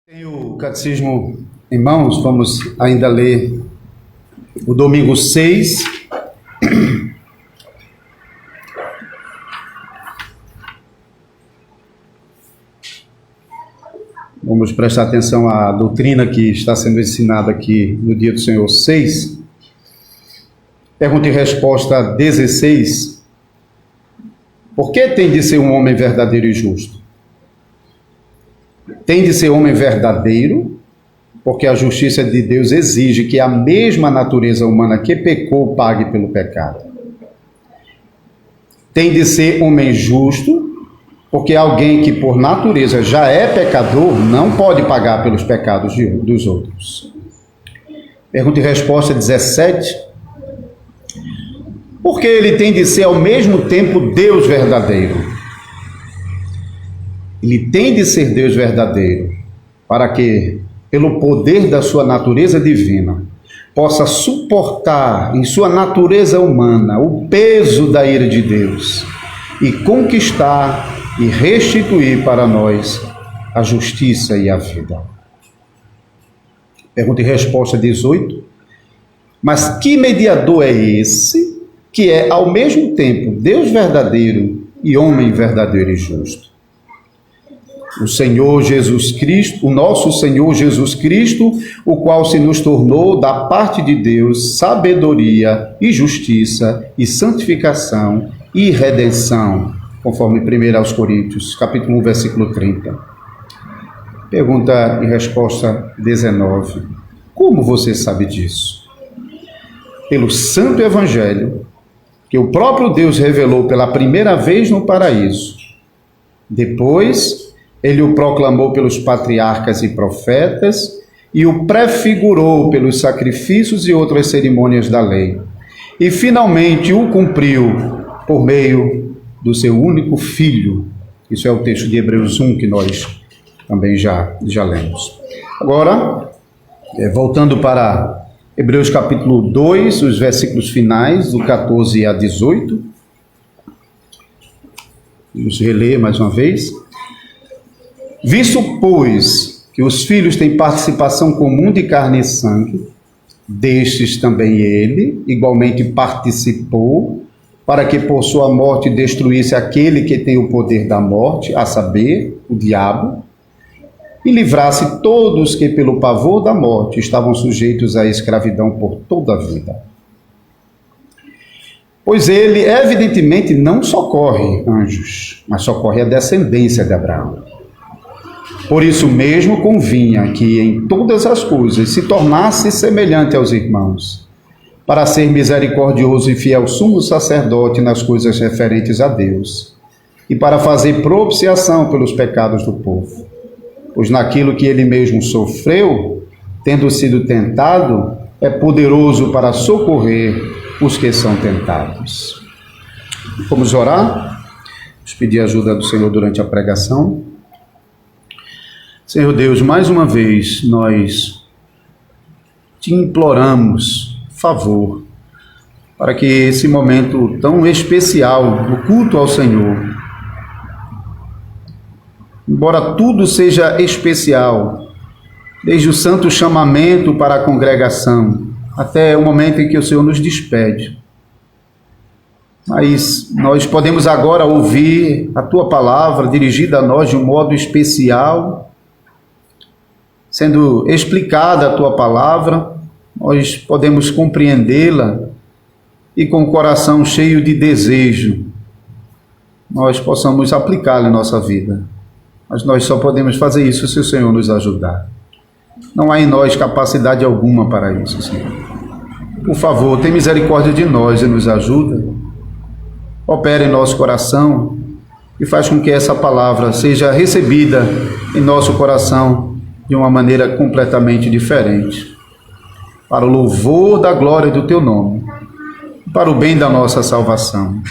Tem o catecismo em mãos, vamos ainda ler o domingo 6. Vamos prestar atenção à doutrina que está sendo ensinada aqui no Dia do Senhor 6. Pergunta e resposta 16. Por que tem de ser um homem verdadeiro e justo? Tem de ser homem verdadeiro, porque a justiça de Deus exige que a mesma natureza humana que pecou pague pelo pecado. Tem de ser homem justo, porque alguém que por natureza já é pecador não pode pagar pelos pecados dos outros. Pergunta e resposta 17. Por que ele tem de ser ao mesmo tempo Deus verdadeiro? Ele tem de ser Deus verdadeiro, para que, pelo poder da sua natureza divina, possa suportar em sua natureza humana o peso da ira de Deus e conquistar e restituir para nós a justiça e a vida. Pergunta e resposta 18. Mas que mediador é esse que é ao mesmo tempo Deus verdadeiro e homem verdadeiro e justo? O Senhor Jesus Cristo, o nosso Senhor Jesus Cristo, o qual se nos tornou da parte de Deus sabedoria e justiça e santificação e redenção, conforme 1 aos Coríntios, capítulo 1, versículo 30. Pergunta e resposta 19. Como você sabe disso? Pelo Santo Evangelho, que o próprio Deus revelou pela primeira vez no paraíso. Depois, ele o proclamou pelos patriarcas e profetas e o prefigurou pelos sacrifícios e outras cerimônias da lei. E finalmente o cumpriu por meio do seu único Filho. Isso é o texto de Hebreus 1 que nós também já lemos. Agora, voltando para Hebreus capítulo 2, os versículos finais, do 14 a 18. Vamos reler mais uma vez. Visto, pois, que os filhos têm participação comum de carne e sangue, destes também ele igualmente participou, para que por sua morte destruísse aquele que tem o poder da morte, a saber, o diabo, e livrasse todos que pelo pavor da morte estavam sujeitos à escravidão por toda a vida. Pois ele, evidentemente, não socorre anjos, mas socorre a descendência de Abraão. Por isso mesmo convinha que em todas as coisas se tornasse semelhante aos irmãos, para ser misericordioso e fiel sumo sacerdote nas coisas referentes a Deus, e para fazer propiciação pelos pecados do povo. Pois naquilo que ele mesmo sofreu, tendo sido tentado, é poderoso para socorrer os que são tentados. Vamos orar? Vamos pedir a ajuda do Senhor durante a pregação. Senhor Deus, mais uma vez nós te imploramos favor para que esse momento tão especial, o culto ao Senhor, embora tudo seja especial, desde o santo chamamento para a congregação, até o momento em que o Senhor nos despede, mas nós podemos agora ouvir a Tua palavra dirigida a nós de um modo especial, sendo explicada a Tua palavra, nós podemos compreendê-la e com o coração cheio de desejo, nós possamos aplicá-la em nossa vida. Mas nós só podemos fazer isso se o Senhor nos ajudar. Não há em nós capacidade alguma para isso, Senhor. Por favor, tem misericórdia de nós e nos ajuda. Opera em nosso coração e faz com que essa palavra seja recebida em nosso coração de uma maneira completamente diferente, para o louvor da glória do Teu nome, para o bem da nossa salvação.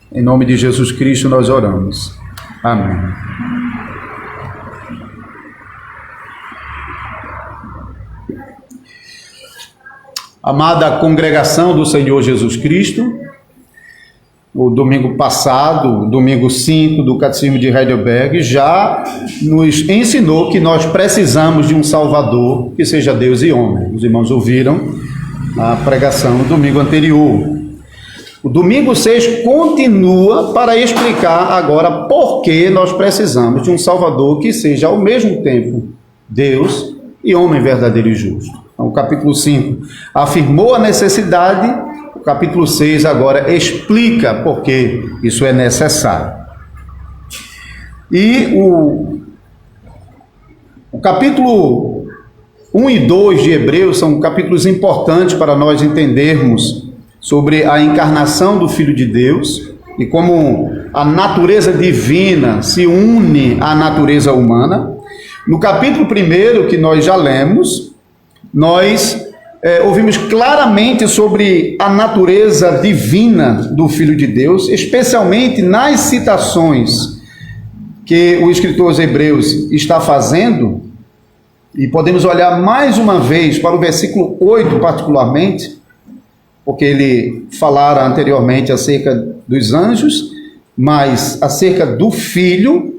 Em nome de Jesus Cristo nós oramos. Amém. Amada congregação do Senhor Jesus Cristo, o domingo passado, domingo 5 do Catecismo de Heidelberg, já nos ensinou que nós precisamos de um Salvador que seja Deus e homem. Os irmãos ouviram a pregação no domingo anterior. O domingo 6 continua para explicar agora por que nós precisamos de um Salvador que seja ao mesmo tempo Deus e homem verdadeiro e justo. Então, o capítulo 5 afirmou a necessidade, o capítulo 6 agora explica por que isso é necessário. E o capítulo 1 e 2 de Hebreus são capítulos importantes para nós entendermos sobre a encarnação do Filho de Deus e como a natureza divina se une à natureza humana. No capítulo 1 que nós já lemos, nós ouvimos claramente sobre a natureza divina do Filho de Deus, especialmente nas citações que o escritor aos Hebreus está fazendo, e podemos olhar mais uma vez para o versículo 8 particularmente, porque ele falara anteriormente acerca dos anjos, mas acerca do Filho.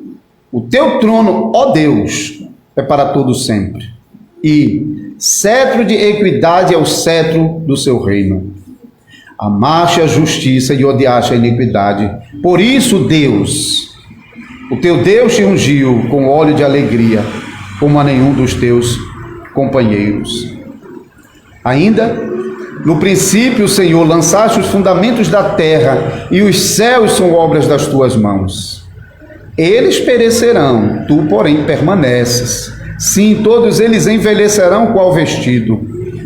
O teu trono, ó Deus, é para todo sempre, e cetro de equidade é o cetro do seu reino. Amaste a justiça e odiaste a iniquidade. Por isso, Deus, o teu Deus te ungiu com óleo de alegria, como a nenhum dos teus companheiros. Ainda, no princípio, Senhor, lançaste os fundamentos da terra, e os céus são obras das tuas mãos. Eles perecerão, tu, porém, permaneces. Sim, todos eles envelhecerão qual vestido.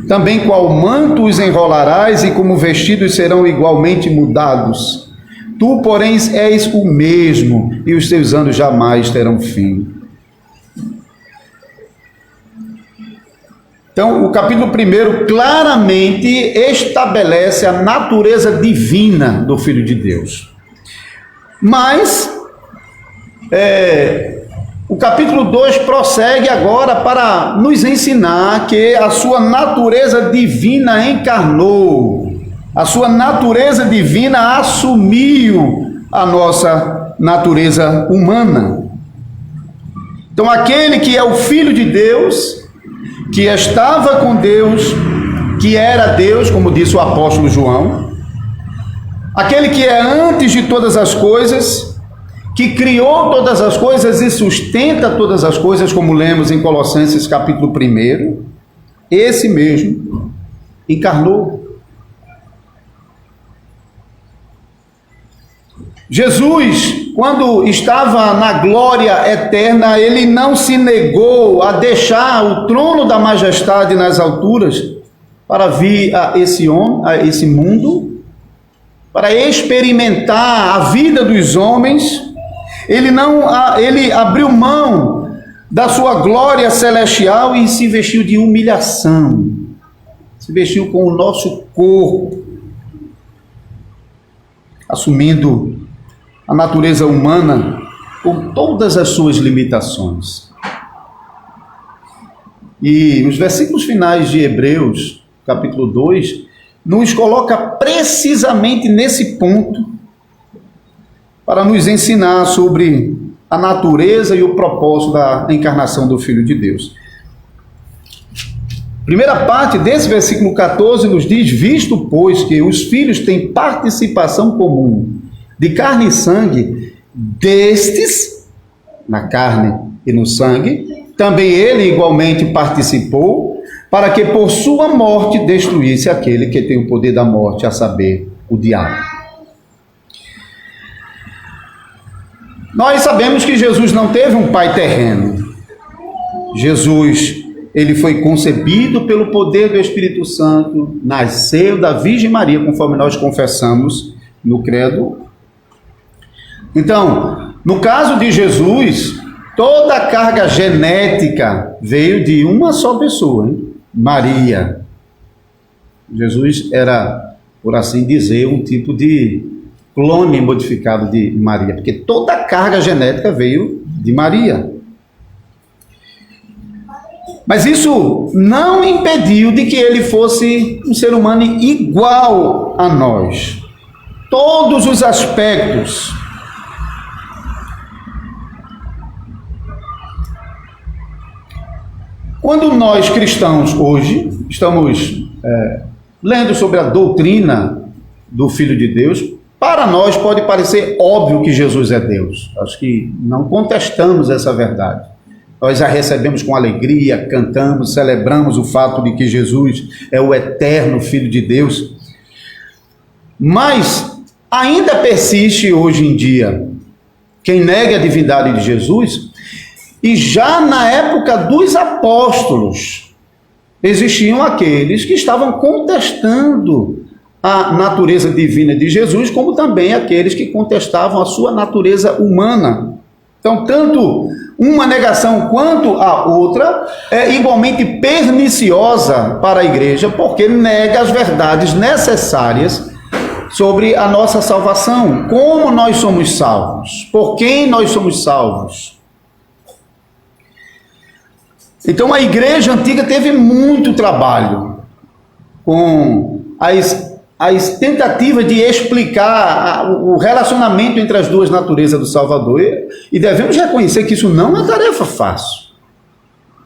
Também qual manto os enrolarás, e como vestidos serão igualmente mudados. Tu, porém, és o mesmo, e os teus anos jamais terão fim. Então, o capítulo 1 claramente estabelece a natureza divina do Filho de Deus. Mas, o capítulo 2 prossegue agora para nos ensinar que a sua natureza divina encarnou, a sua natureza divina assumiu a nossa natureza humana. Então, aquele que é o Filho de Deus, que estava com Deus, que era Deus, como disse o apóstolo João, aquele que é antes de todas as coisas, que criou todas as coisas e sustenta todas as coisas, como lemos em Colossenses capítulo 1, esse mesmo encarnou. Jesus, quando estava na glória eterna, ele não se negou a deixar o trono da majestade nas alturas para vir a esse mundo, para experimentar a vida dos homens. Ele abriu mão da sua glória celestial e se vestiu de humilhação, se vestiu com o nosso corpo, assumindo a natureza humana com todas as suas limitações. E os versículos finais de Hebreus, capítulo 2, nos coloca precisamente nesse ponto para nos ensinar sobre a natureza e o propósito da encarnação do Filho de Deus. Primeira parte desse versículo 14 nos diz: visto, pois, que os filhos têm participação comum de carne e sangue, destes, na carne e no sangue, também ele igualmente participou, para que por sua morte destruísse aquele que tem o poder da morte, a saber, o diabo. Nós sabemos que Jesus não teve um pai terreno. Jesus, ele foi concebido pelo poder do Espírito Santo, nasceu da Virgem Maria, conforme nós confessamos no credo. Então, no caso de Jesus, toda a carga genética veio de uma só pessoa, hein? Maria. Jesus era, por assim dizer, um tipo de clone modificado de Maria, porque toda a carga genética veio de Maria. Mas isso não impediu de que ele fosse um ser humano igual a nós. Todos os aspectos. Quando nós cristãos hoje estamos lendo sobre a doutrina do Filho de Deus, para nós pode parecer óbvio que Jesus é Deus. Acho que não contestamos essa verdade. Nós a recebemos com alegria, cantamos, celebramos o fato de que Jesus é o eterno Filho de Deus. Mas ainda persiste hoje em dia quem nega a divindade de Jesus, e já na época dos apóstolos existiam aqueles que estavam contestando a natureza divina de Jesus, como também aqueles que contestavam a sua natureza humana. Então, tanto uma negação quanto a outra é igualmente perniciosa para a igreja, porque nega as verdades necessárias sobre a nossa salvação. Como nós somos salvos? Por quem nós somos salvos? Então, a igreja antiga teve muito trabalho com as tentativas de explicar o relacionamento entre as duas naturezas do Salvador, e devemos reconhecer que isso não é tarefa fácil.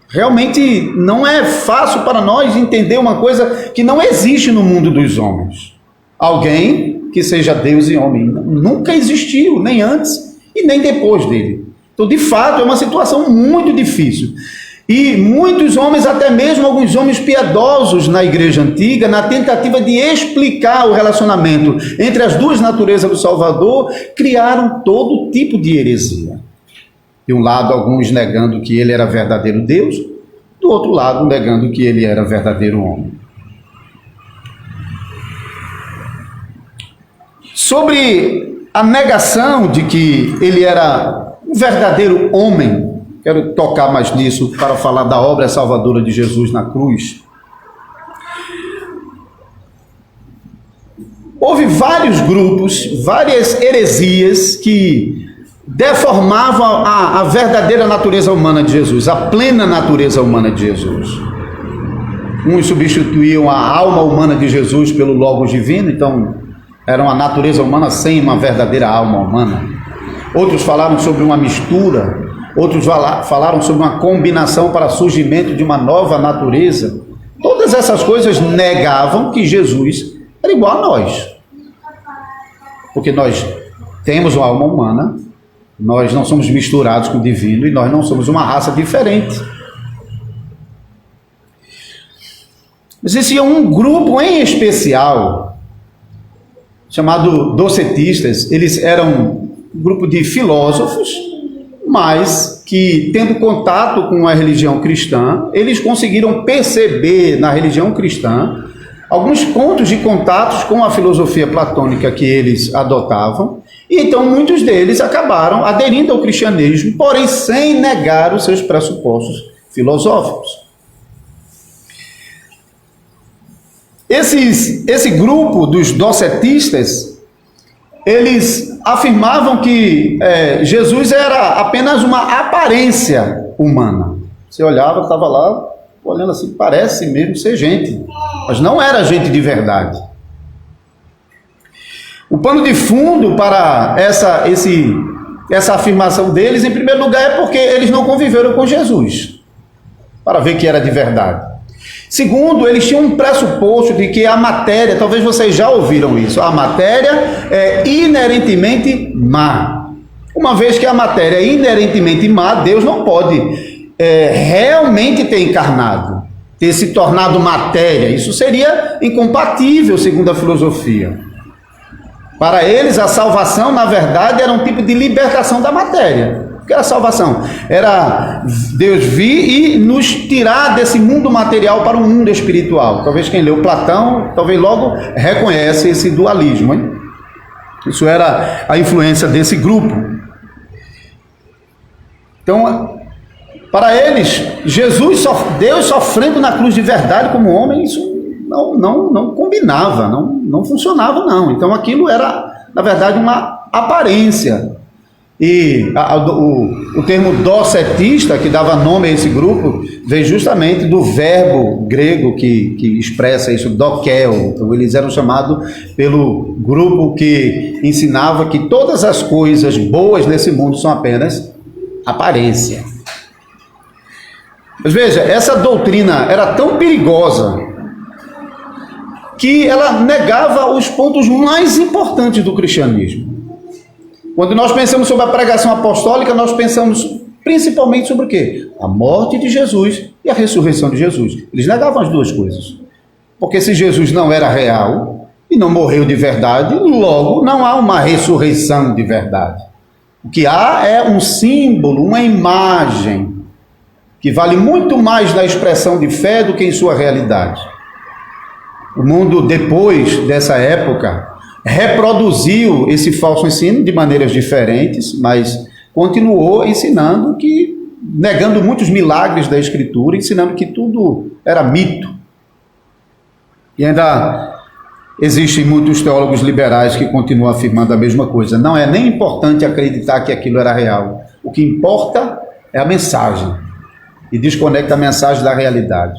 Realmente não é fácil para nós entender uma coisa que não existe no mundo dos homens. Alguém que seja Deus e homem nunca existiu, nem antes e nem depois dele. Então, de fato, é uma situação muito difícil. E muitos homens, até mesmo alguns homens piedosos na igreja antiga, na tentativa de explicar o relacionamento entre as duas naturezas do Salvador, criaram todo tipo de heresia. De um lado, alguns negando que ele era verdadeiro Deus, do outro lado, negando que ele era verdadeiro homem. Sobre a negação de que ele era um verdadeiro homem, quero tocar mais nisso para falar da obra salvadora de Jesus na cruz. Houve vários grupos, várias heresias que deformavam a verdadeira natureza humana de Jesus, a plena natureza humana de Jesus. Uns substituíam a alma humana de Jesus pelo Logos divino, então era uma natureza humana sem uma verdadeira alma humana. Outros falaram sobre uma mistura. Outros falaram sobre uma combinação para surgimento de uma nova natureza. Todas essas coisas negavam que Jesus era igual a nós. Porque nós temos uma alma humana, nós não somos misturados com o divino e nós não somos uma raça diferente. Existia um grupo em especial, chamado docetistas. Eles eram um grupo de filósofos, mas que, tendo contato com a religião cristã, eles conseguiram perceber na religião cristã alguns pontos de contatos com a filosofia platônica que eles adotavam, e então muitos deles acabaram aderindo ao cristianismo, porém sem negar os seus pressupostos filosóficos. Esse grupo dos docetistas, eles afirmavam que Jesus era apenas uma aparência humana. Você olhava, estava lá, olhando assim, parece mesmo ser gente, mas não era gente de verdade. O pano de fundo para essa afirmação deles, em primeiro lugar, é porque eles não conviveram com Jesus, para ver que era de verdade. Segundo, eles tinham um pressuposto de que a matéria, talvez vocês já ouviram isso, a matéria é inerentemente má. Uma vez que a matéria é inerentemente má, Deus não pode realmente ter encarnado, ter se tornado matéria. Isso seria incompatível, segundo a filosofia. Para eles, a salvação, na verdade, era um tipo de libertação da matéria. O que era a salvação? Era Deus vir e nos tirar desse mundo material para o mundo espiritual. Talvez quem leu Platão, talvez logo reconhece esse dualismo, hein? Isso era a influência desse grupo. Então, para eles, Deus sofrendo na cruz de verdade como homem, isso não combinava, não funcionava não. Então aquilo era, na verdade, uma aparência. E o termo docetista, que dava nome a esse grupo, veio justamente do verbo grego que expressa isso, dokel. Então, eles eram chamados pelo grupo que ensinava que todas as coisas boas nesse mundo são apenas aparência. Mas veja, essa doutrina era tão perigosa que ela negava os pontos mais importantes do cristianismo. Quando nós pensamos sobre a pregação apostólica, nós pensamos principalmente sobre o quê? A morte de Jesus e a ressurreição de Jesus. Eles negavam as duas coisas. Porque se Jesus não era real e não morreu de verdade, logo não há uma ressurreição de verdade. O que há é um símbolo, uma imagem, que vale muito mais na expressão de fé do que em sua realidade. O mundo, depois dessa época, reproduziu esse falso ensino de maneiras diferentes, mas continuou ensinando que, negando muitos milagres da Escritura, ensinando que tudo era mito. E ainda existem muitos teólogos liberais que continuam afirmando a mesma coisa. Não é nem importante acreditar que aquilo era real. O que importa é a mensagem, e desconecta a mensagem da realidade.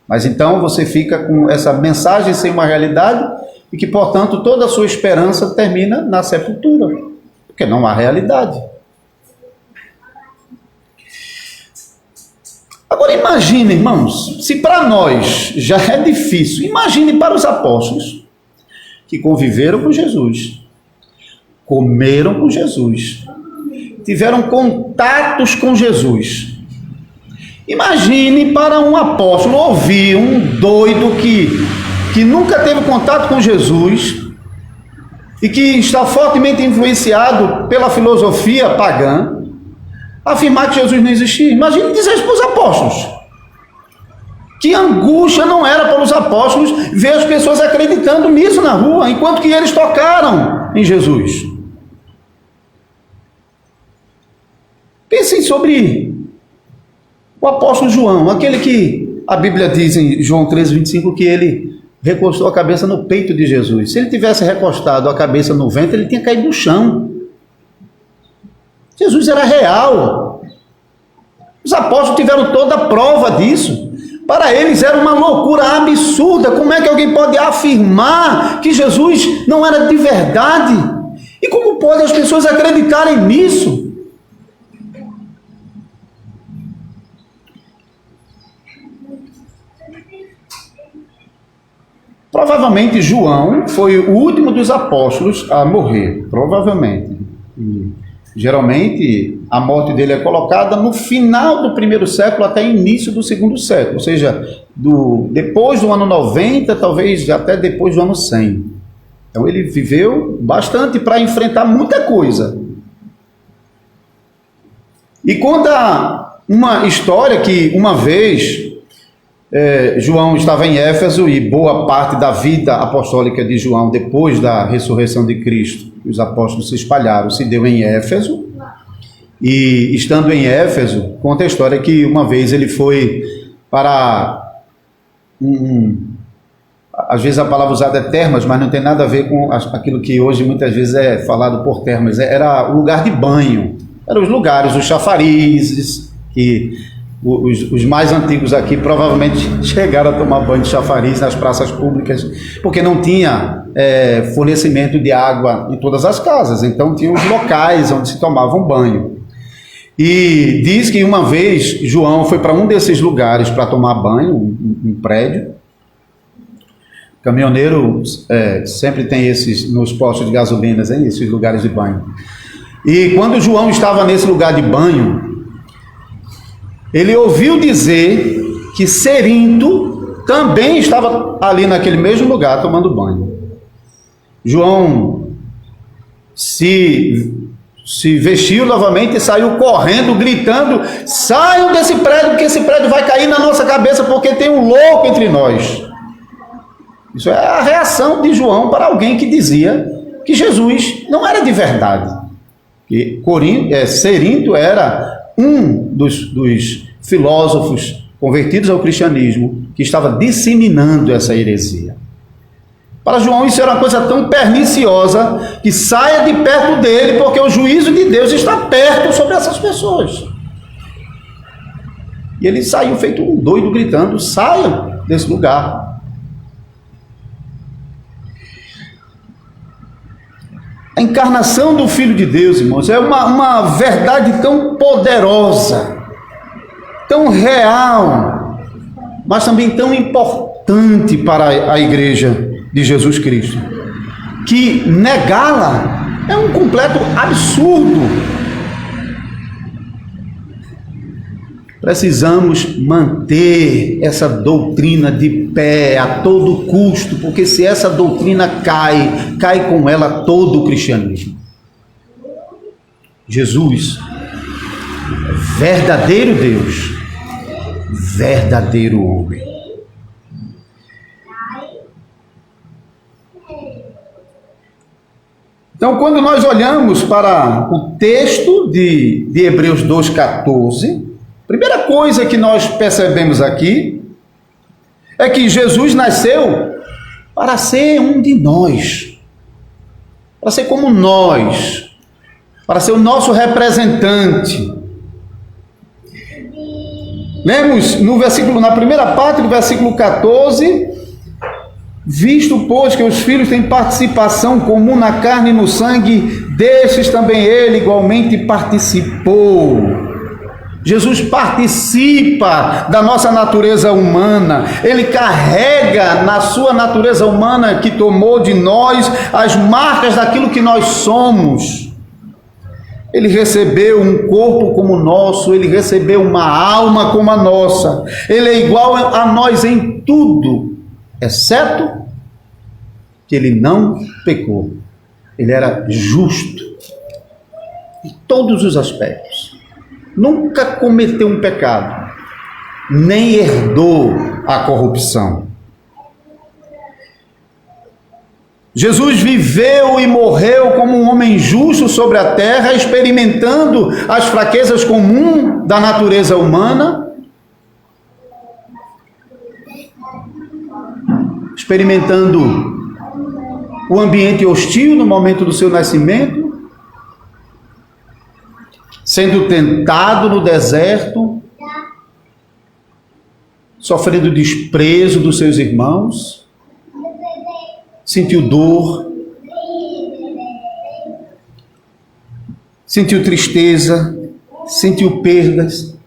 Mas então você fica com essa mensagem sem uma realidade, e que, portanto, toda a sua esperança termina na sepultura, porque não há realidade. Agora imagine, irmãos, se para nós já é difícil, imagine para os apóstolos que conviveram com Jesus, comeram com Jesus, tiveram contatos com Jesus. Imagine para um apóstolo ouvir um doido que nunca teve contato com Jesus e que está fortemente influenciado pela filosofia pagã, afirmar que Jesus não existia. Imagine dizer isso para os apóstolos. Que angústia não era para os apóstolos ver as pessoas acreditando nisso na rua, enquanto que eles tocaram em Jesus. Pensem sobre o apóstolo João, aquele que a Bíblia diz em João 13:25 que ele recostou a cabeça no peito de Jesus. Se ele tivesse recostado a cabeça no ventre, ele tinha caído no chão. Jesus era real. Os apóstolos tiveram toda a prova disso. Para eles era uma loucura absurda. Como é que alguém pode afirmar que Jesus não era de verdade? E como podem as pessoas acreditarem nisso? Provavelmente João foi o último dos apóstolos a morrer, provavelmente. E, geralmente a morte dele é colocada no final do primeiro século até início do segundo século, ou seja, depois do ano 90, talvez até depois do ano 100. Então ele viveu bastante para enfrentar muita coisa. E conta uma história que uma vez João estava em Éfeso e boa parte da vida apostólica de João, depois da ressurreição de Cristo, os apóstolos se espalharam, se deu em Éfeso. E estando em Éfeso, conta a história que uma vez ele foi para às vezes a palavra usada é termas, mas não tem nada a ver com aquilo que hoje muitas vezes é falado por termas. Era o lugar de banho, eram os lugares, os chafarizes, que os mais antigos aqui provavelmente chegaram a tomar banho de chafariz nas praças públicas, porque não tinha fornecimento de água em todas as casas, então tinha os locais onde se tomavam banho. E diz que uma vez João foi para um desses lugares para tomar banho, um prédio. Caminhoneiro sempre tem esses nos postos de gasolinas, esses lugares de banho. E quando João estava nesse lugar de banho, ele ouviu dizer que Cerinto também estava ali naquele mesmo lugar tomando banho. João se vestiu novamente e saiu correndo, gritando: saiam desse prédio, porque esse prédio vai cair na nossa cabeça, porque tem um louco entre nós. Isso é a reação de João para alguém que dizia que Jesus não era de verdade. Que Cerinto era um dos filósofos convertidos ao cristianismo que estava disseminando essa heresia. Para João isso era uma coisa tão perniciosa que saia de perto dele, porque o juízo de Deus está perto sobre essas pessoas. E ele saiu feito um doido gritando: saiam desse lugar. A encarnação do Filho de Deus, irmãos, é uma verdade tão poderosa, tão real, mas também tão importante para a igreja de Jesus Cristo, que negá-la é um completo absurdo. Precisamos manter essa doutrina de pé a todo custo, porque se essa doutrina cai com ela todo o cristianismo. Jesus, verdadeiro Deus, verdadeiro homem. Então, quando nós olhamos para o texto de Hebreus 2,14, a primeira coisa que nós percebemos aqui é que Jesus nasceu para ser um de nós, para ser como nós, para ser o nosso representante. Lemos na primeira parte do versículo 14: visto, pois, que os filhos têm participação comum na carne e no sangue, destes também ele igualmente participou. Jesus participa da nossa natureza humana, ele carrega na sua natureza humana que tomou de nós as marcas daquilo que nós somos. Ele recebeu um corpo como o nosso, ele recebeu uma alma como a nossa, ele é igual a nós em tudo, exceto que ele não pecou. Ele era justo em todos os aspectos. Nunca cometeu um pecado, nem herdou a corrupção. Jesus viveu e morreu como um homem justo sobre a terra, experimentando as fraquezas comuns da natureza humana, experimentando o ambiente hostil no momento do seu nascimento, sendo tentado no deserto, sofrendo desprezo dos seus irmãos, sentiu dor, sentiu tristeza, sentiu perdas.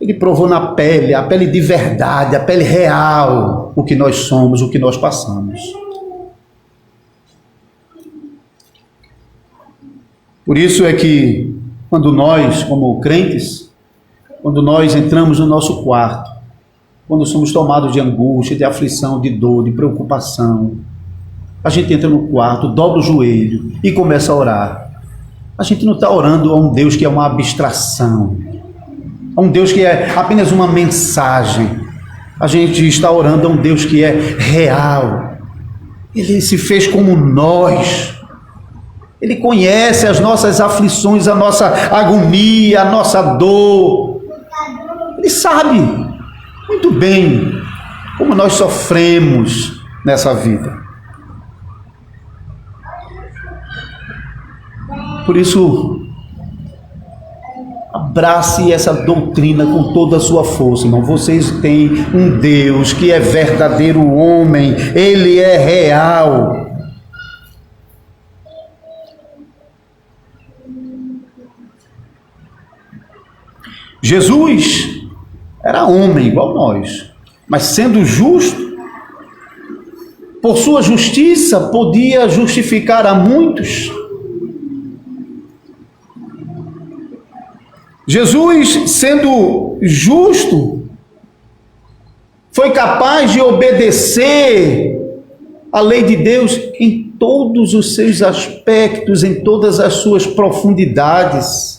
Ele provou na pele, a pele de verdade, a pele real, o que nós somos, o que nós passamos. Por isso é que quando nós, como crentes, quando nós entramos no nosso quarto, quando somos tomados de angústia, de aflição, de dor, de preocupação, a gente entra no quarto, dobra o joelho e começa a orar. A gente não está orando a um Deus que é uma abstração, a um Deus que é apenas uma mensagem. A gente está orando a um Deus que é real. Ele se fez como nós. Ele conhece as nossas aflições, a nossa agonia, a nossa dor. Ele sabe muito bem como nós sofremos nessa vida. Por isso, abrace essa doutrina com toda a sua força, irmão. Vocês têm um Deus que é verdadeiro homem, ele é real. Jesus era homem igual nós, mas sendo justo, por sua justiça podia justificar a muitos. Jesus, sendo justo, foi capaz de obedecer a lei de Deus em todos os seus aspectos, em todas as suas profundidades.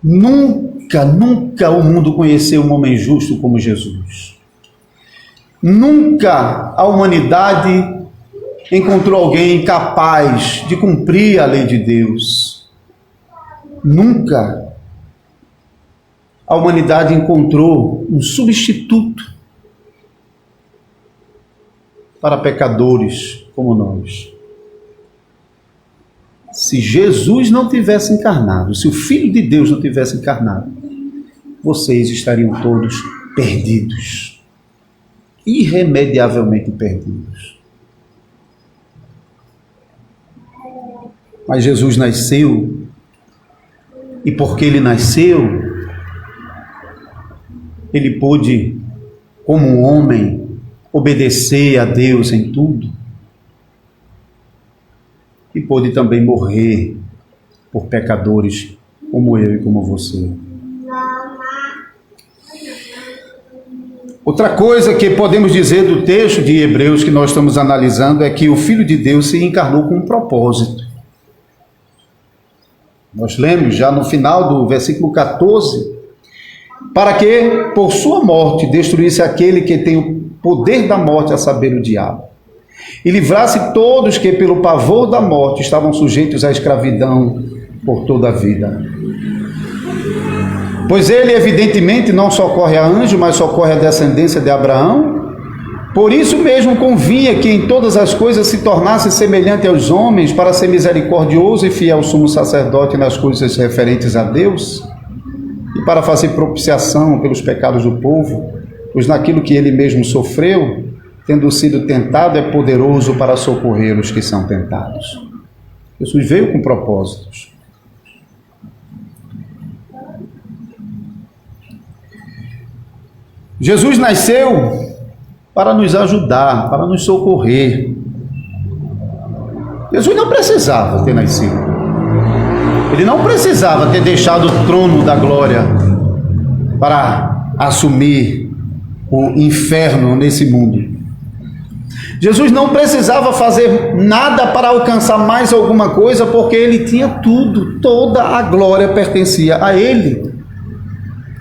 Nunca o mundo conheceu um homem justo como Jesus. Nunca a humanidade encontrou alguém capaz de cumprir a lei de Deus. Nunca a humanidade encontrou um substituto para pecadores como nós. Se Jesus não tivesse encarnado, se o Filho de Deus não tivesse encarnado, vocês estariam todos perdidos, irremediavelmente perdidos. Mas Jesus nasceu, e porque ele nasceu, ele pôde, como um homem, obedecer a Deus em tudo, e pôde também morrer por pecadores como eu e como você. Outra coisa que podemos dizer do texto de Hebreus que nós estamos analisando é que o Filho de Deus se encarnou com um propósito. Nós lemos já no final do versículo 14, para que por sua morte destruísse aquele que tem o poder da morte, a saber, o diabo, e livrasse todos que pelo pavor da morte estavam sujeitos à escravidão por toda a vida. Pois ele evidentemente não socorre a anjo, mas socorre a descendência de Abraão. Por isso mesmo convinha que em todas as coisas se tornasse semelhante aos homens, para ser misericordioso e fiel sumo sacerdote nas coisas referentes a Deus, e para fazer propiciação pelos pecados do povo, pois naquilo que ele mesmo sofreu, tendo sido tentado, é poderoso para socorrer os que são tentados. Jesus veio com propósitos. Jesus nasceu para nos ajudar, para nos socorrer. Jesus não precisava ter nascido. Ele não precisava ter deixado o trono da glória para assumir o inferno nesse mundo. Jesus não precisava fazer nada para alcançar mais alguma coisa, porque ele tinha tudo, toda a glória pertencia a ele,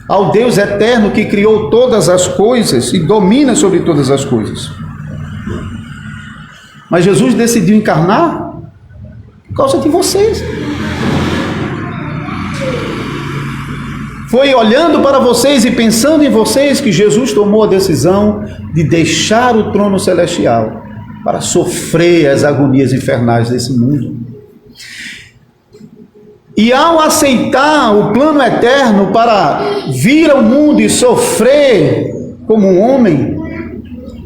ao Deus eterno que criou todas as coisas e domina sobre todas as coisas. Mas Jesus decidiu encarnar por causa de vocês. Foi olhando para vocês e pensando em vocês que Jesus tomou a decisão de deixar o trono celestial para sofrer as agonias infernais desse mundo. E ao aceitar o plano eterno para vir ao mundo e sofrer como um homem,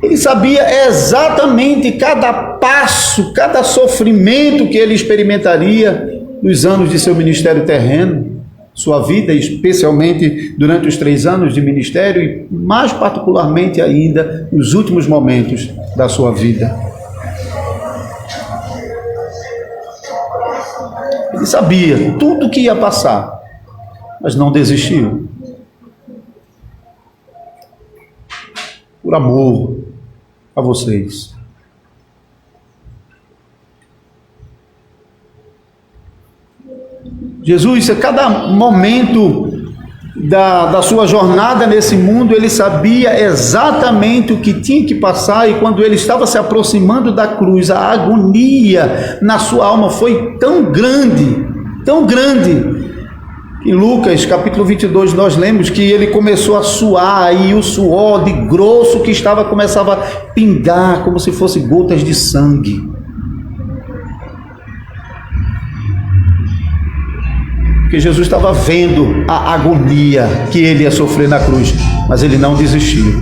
ele sabia exatamente cada passo, cada sofrimento que ele experimentaria nos anos de seu ministério terreno, sua vida, especialmente durante os 3 anos de ministério e mais particularmente ainda nos últimos momentos da sua vida. Ele sabia tudo o que ia passar, mas não desistiu. Por amor a vocês. Jesus, a cada momento da sua jornada nesse mundo, ele sabia exatamente o que tinha que passar, e quando ele estava se aproximando da cruz, a agonia na sua alma foi tão grande, que em Lucas capítulo 22 nós lemos que ele começou a suar, e o suor de grosso que começava a pingar como se fossem gotas de sangue. Porque Jesus estava vendo a agonia que ele ia sofrer na cruz, mas ele não desistiu.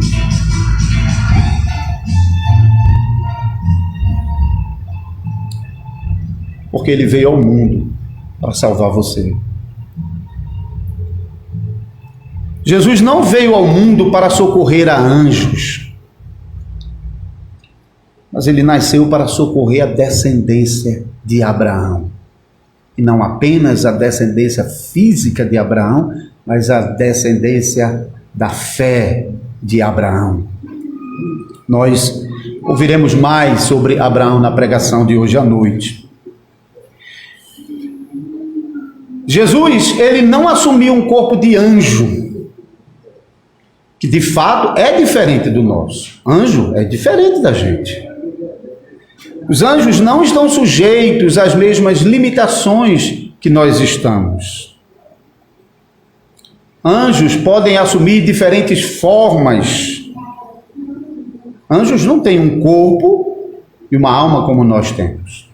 Porque ele veio ao mundo para salvar você. Jesus não veio ao mundo para socorrer a anjos, mas ele nasceu para socorrer a descendência de Abraão. E não apenas a descendência física de Abraão, mas a descendência da fé de Abraão. Nós ouviremos mais sobre Abraão na pregação de hoje à noite. Jesus, ele não assumiu um corpo de anjo, que de fato é diferente do nosso. Anjo é diferente da gente. Os anjos não estão sujeitos às mesmas limitações que nós estamos. Anjos podem assumir diferentes formas Anjos não têm um corpo e uma alma como nós temos.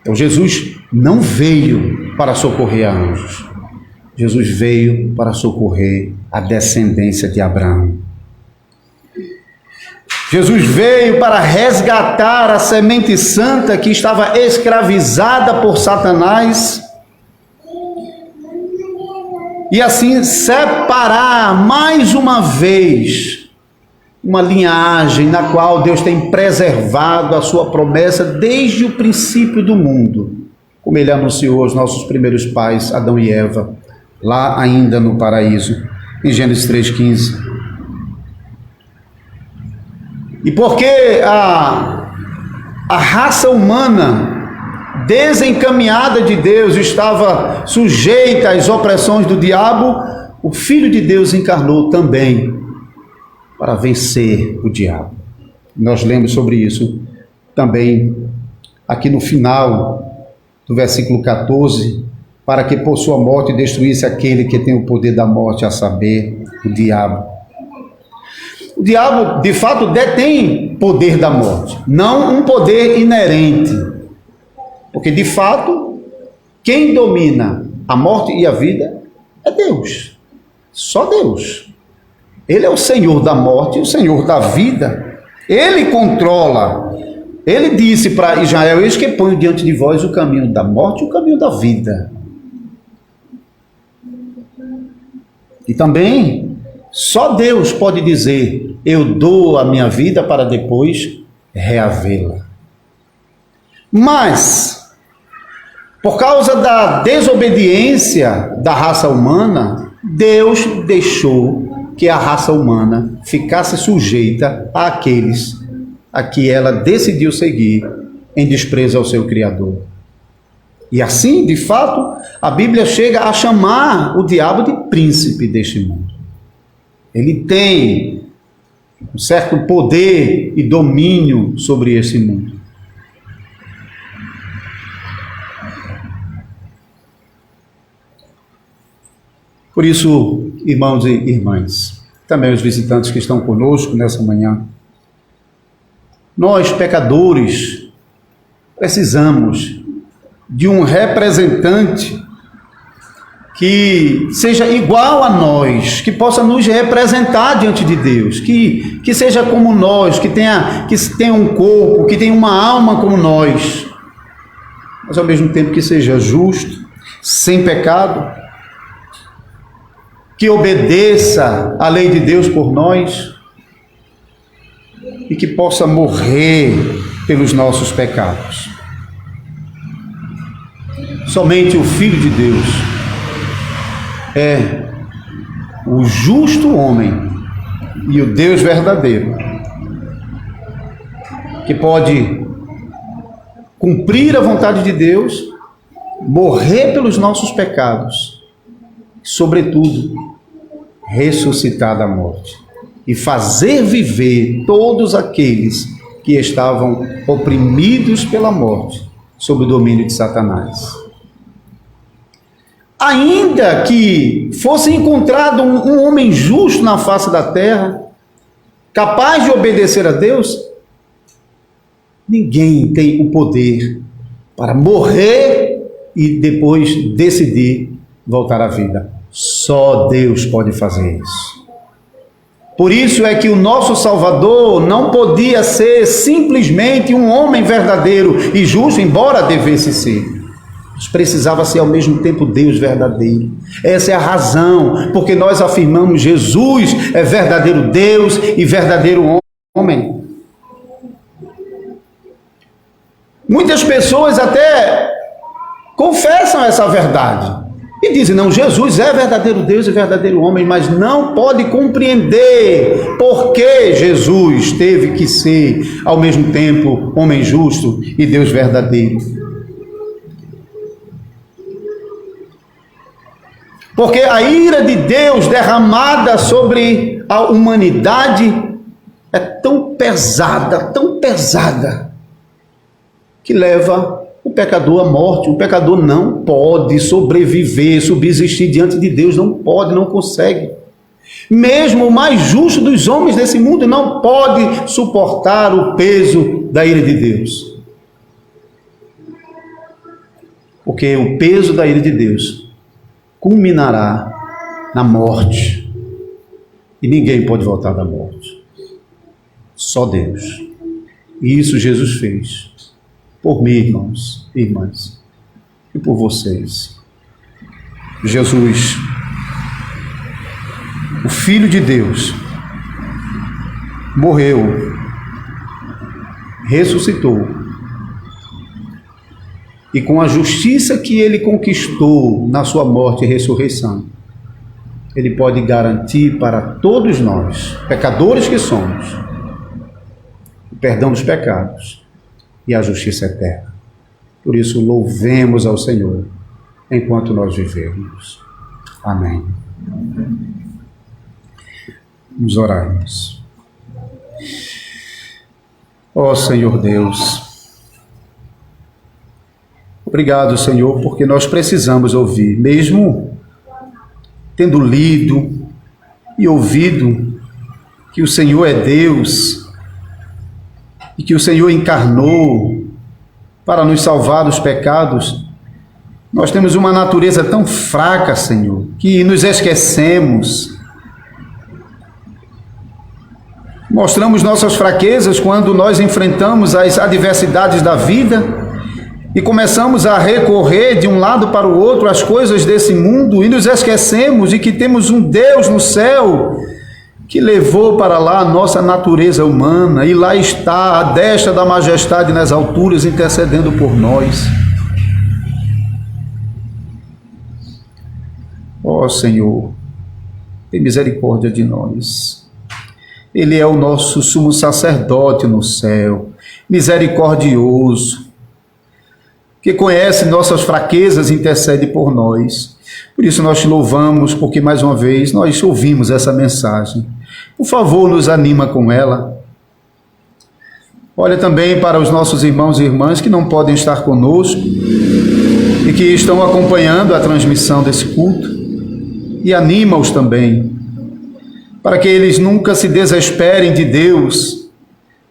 Então Jesus não veio para socorrer a anjos. Jesus veio para socorrer a descendência de Abraão. Jesus veio para resgatar a semente santa que estava escravizada por Satanás e assim separar mais uma vez uma linhagem na qual Deus tem preservado a sua promessa desde o princípio do mundo, como ele anunciou aos nossos primeiros pais, Adão e Eva, lá ainda no paraíso, em Gênesis 3,15. E porque a raça humana desencaminhada de Deus estava sujeita às opressões do diabo, o Filho de Deus encarnou também para vencer o diabo. Nós lemos sobre isso também aqui no final do versículo 14, para que por sua morte destruísse aquele que tem o poder da morte, a saber, o diabo. O diabo, de fato, detém poder da morte, não um poder inerente. Porque, de fato, quem domina a morte e a vida é Deus. Só Deus. Ele é o Senhor da morte e o Senhor da vida. Ele controla. Ele disse para Israel: eis que ponho diante de vós o caminho da morte e o caminho da vida. E também, só Deus pode dizer: eu dou a minha vida para depois reavê-la. Mas, por causa da desobediência da raça humana, Deus deixou que a raça humana ficasse sujeita àqueles a que ela decidiu seguir em desprezo ao seu Criador. E assim, de fato, a Bíblia chega a chamar o diabo de príncipe deste mundo. Ele tem um certo poder e domínio sobre esse mundo. Por isso, irmãos e irmãs, também os visitantes que estão conosco nessa manhã, nós, pecadores, precisamos de um representante que seja igual a nós, que possa nos representar diante de Deus, que seja como nós, que tenha um corpo, que tenha uma alma como nós, mas ao mesmo tempo que seja justo, sem pecado, que obedeça à lei de Deus por nós e que possa morrer pelos nossos pecados. Somente o Filho de Deus é o justo homem e o Deus verdadeiro, que pode cumprir a vontade de Deus, morrer pelos nossos pecados, sobretudo, ressuscitar da morte e fazer viver todos aqueles que estavam oprimidos pela morte, sob o domínio de Satanás. Ainda que fosse encontrado um homem justo na face da terra, capaz de obedecer a Deus, ninguém tem o poder para morrer e depois decidir voltar à vida. Só Deus pode fazer isso. Por isso é que o nosso Salvador não podia ser simplesmente um homem verdadeiro e justo, embora devesse ser. Mas precisava ser ao mesmo tempo Deus verdadeiro. Essa é a razão porque nós afirmamos: Jesus é verdadeiro Deus e verdadeiro homem. Muitas pessoas até confessam essa verdade e dizem: não, Jesus é verdadeiro Deus e verdadeiro homem, mas não pode compreender por que Jesus teve que ser ao mesmo tempo homem justo e Deus verdadeiro. Porque a ira de Deus derramada sobre a humanidade é tão pesada, que leva o pecador à morte. O pecador não pode sobreviver, subsistir diante de Deus, não pode, não consegue. Mesmo o mais justo dos homens desse mundo não pode suportar o peso da ira de Deus. Porque o peso da ira de Deus culminará na morte. E ninguém pode voltar da morte. Só Deus. E isso Jesus fez. Por mim, irmãos e irmãs. E por vocês. Jesus, o Filho de Deus, morreu, ressuscitou, e com a justiça que ele conquistou na sua morte e ressurreição, ele pode garantir para todos nós, pecadores que somos, o perdão dos pecados e a justiça eterna. Por isso, louvemos ao Senhor enquanto nós vivemos. Amém. Vamos orarmos. Ó Senhor Deus, obrigado, Senhor, porque nós precisamos ouvir, mesmo tendo lido e ouvido que o Senhor é Deus e que o Senhor encarnou para nos salvar dos pecados. Nós temos uma natureza tão fraca, Senhor, que nos esquecemos. Mostramos nossas fraquezas quando nós enfrentamos as adversidades da vida e começamos a recorrer de um lado para o outro às coisas desse mundo e nos esquecemos de que temos um Deus no céu que levou para lá a nossa natureza humana e lá está a destra da majestade nas alturas intercedendo por nós. Ó Senhor, tem misericórdia de nós. Ele é o nosso sumo sacerdote no céu, misericordioso, que conhece nossas fraquezas e intercede por nós. Por isso nós te louvamos, porque mais uma vez nós ouvimos essa mensagem. Por favor, nos anima com ela. Olha também para os nossos irmãos e irmãs que não podem estar conosco e que estão acompanhando a transmissão desse culto. E anima-os também, para que eles nunca se desesperem de Deus,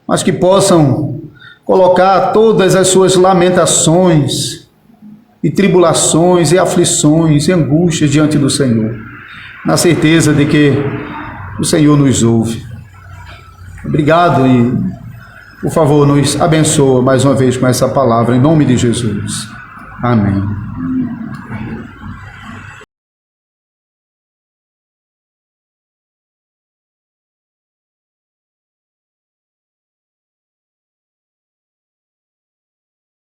mas que possam colocar todas as suas lamentações e tribulações e aflições e angústias diante do Senhor, na certeza de que o Senhor nos ouve. Obrigado e, por favor, nos abençoa mais uma vez com essa palavra, em nome de Jesus. Amém.